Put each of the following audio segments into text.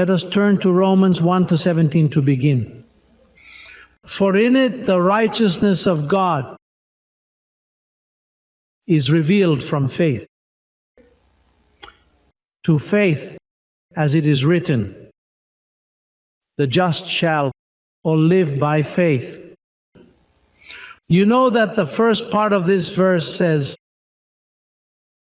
Let us turn to Romans 1:17 to begin. For in it the righteousness of God is revealed from faith to faith, as it is written, the just shall or live by faith. You know that the first part of this verse says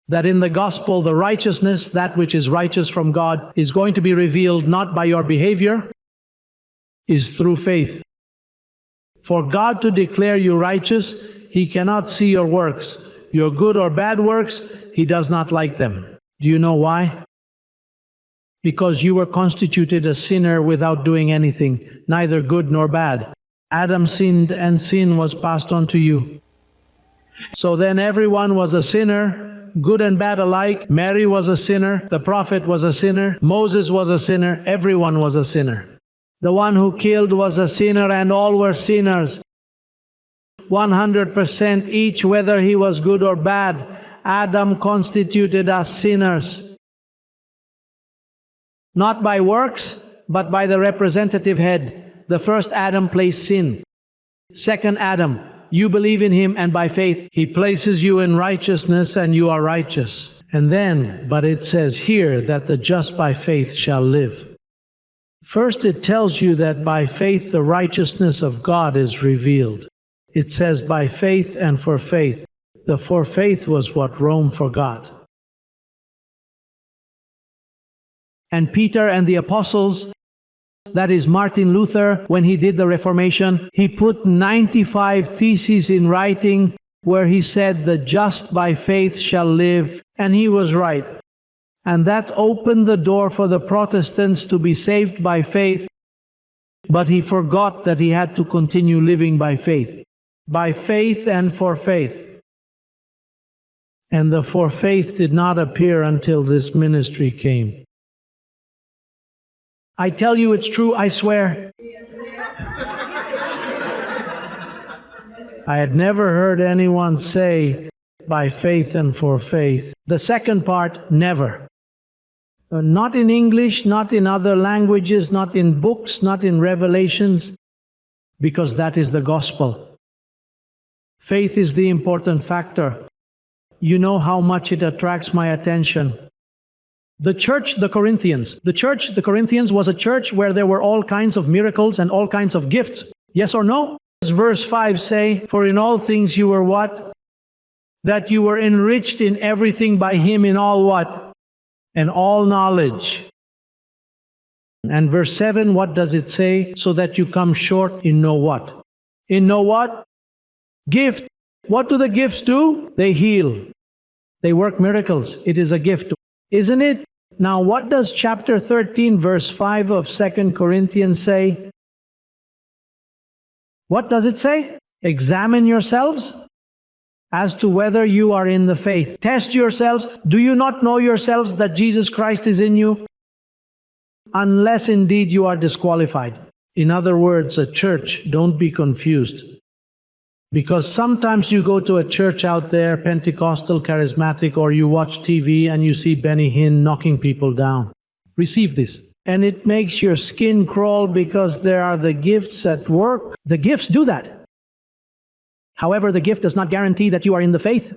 that in the gospel, the righteousness, that which is righteous from God, is going to be revealed not by your behavior, is through faith. For God to declare you righteous, He cannot see your works. Your good or bad works, He does not like them. Do you know why? Because you were constituted a sinner without doing anything, neither good nor bad. Adam sinned, and sin was passed on to you. So then everyone was a sinner, good and bad alike. Mary was a sinner, the prophet was a sinner, Moses was a sinner, everyone was a sinner. The one who killed was a sinner, and all were sinners. 100% each, whether he was good or bad. Adam constituted us sinners. Not by works, but by the representative head. The first Adam placed sin. Second Adam, you believe in Him, and by faith He places you in righteousness, and you are righteous. And then, but it says here that the just by faith shall live. First it tells you that by faith the righteousness of God is revealed. It says by faith and for faith. The for faith was what Rome forgot. And Peter and the apostles, that is Martin Luther, when he did the Reformation, he put 95 theses in writing where he said, the just by faith shall live, and he was right. And that opened the door for the Protestants to be saved by faith, but he forgot that he had to continue living by faith. By faith and for faith. And the for faith did not appear until this ministry came. I tell you it's true, I swear. I had never heard anyone say by faith and for faith. The second part, never. Not in English, not in other languages, not in books, not in revelations, because that is the gospel. Faith is the important factor. You know how much it attracts my attention. The church, the Corinthians was a church where there were all kinds of miracles and all kinds of gifts. Yes or no? Does verse 5 say, for in all things you were what? That you were enriched in everything by Him in all what? And all knowledge. And verse 7, what does it say? So that you come short in know what? In know what? Gift. What do the gifts do? They heal. They work miracles. It is a gift. Isn't it? Now what does chapter 13 verse 5 of 2 Corinthians say? What does it say? Examine yourselves as to whether you are in the faith. Test yourselves. Do you not know yourselves that Jesus Christ is in you? Unless indeed you are disqualified. In other words, a church, don't be confused. Because sometimes you go to a church out there, Pentecostal, charismatic, or you watch TV and you see Benny Hinn knocking people down. Receive this. And it makes your skin crawl because there are the gifts at work. The gifts do that. However, the gift does not guarantee that you are in the faith.